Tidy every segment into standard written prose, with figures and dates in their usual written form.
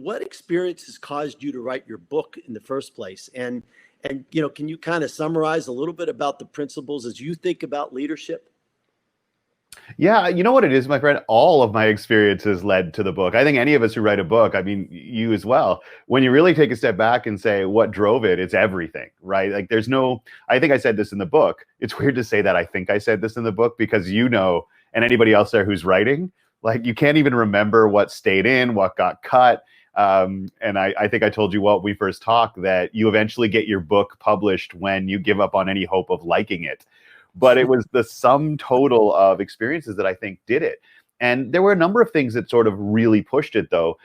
what experiences caused you to write your book in the first place? And can you kind of summarize a little bit about the principles as you think about leadership? Yeah, you know what it is, my friend? All of my experiences led to the book. I think any of us who write a book, I mean, you as well, when you really take a step back and say what drove it, it's everything, right? Like there's no, I think I said this in the book. It's weird to say that I think I said this in the book because and anybody else there who's writing, like you can't even remember what stayed in, what got cut. And I think I told you what we first talked that you eventually get your book published when you give up on any hope of liking it. But it was the sum total of experiences that I think did it. And there were a number of things that sort of really pushed it, though.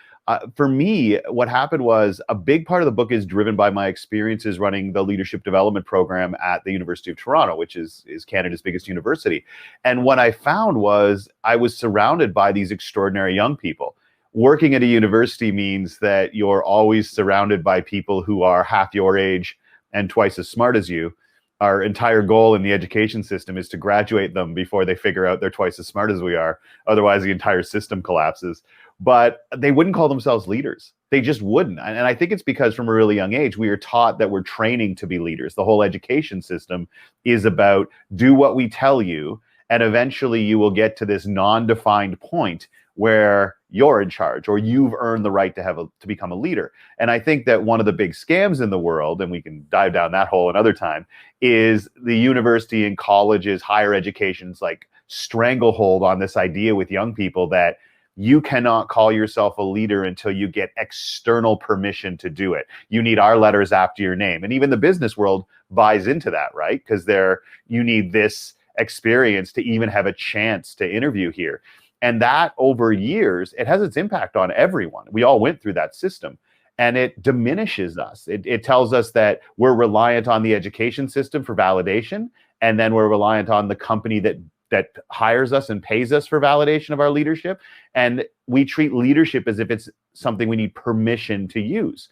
For me, what happened was a big part of the book is driven by my experiences running the leadership development program at the University of Toronto, which is Canada's biggest university. And what I found was I was surrounded by these extraordinary young people. Working at a university means that you're always surrounded by people who are half your age and twice as smart as you. Our entire goal in the education system is to graduate them before they figure out they're twice as smart as we are. Otherwise, the entire system collapses. But they wouldn't call themselves leaders. They just wouldn't. And I think it's because from a really young age, we are taught that we're training to be leaders. The whole education system is about do what we tell you, and eventually you will get to this non-defined point where you're in charge or you've earned the right to become a leader. And I think that one of the big scams in the world, and we can dive down that hole another time, is the university and colleges, higher education's like stranglehold on this idea with young people that you cannot call yourself a leader until you get external permission to do it. You need our letters after your name. And even the business world buys into that, right? Because you need this experience to even have a chance to interview here. And that over years, it has its impact on everyone. We all went through that system and it diminishes us. It tells us that we're reliant on the education system for validation. And then we're reliant on the company that hires us and pays us for validation of our leadership. And we treat leadership as if it's something we need permission to use.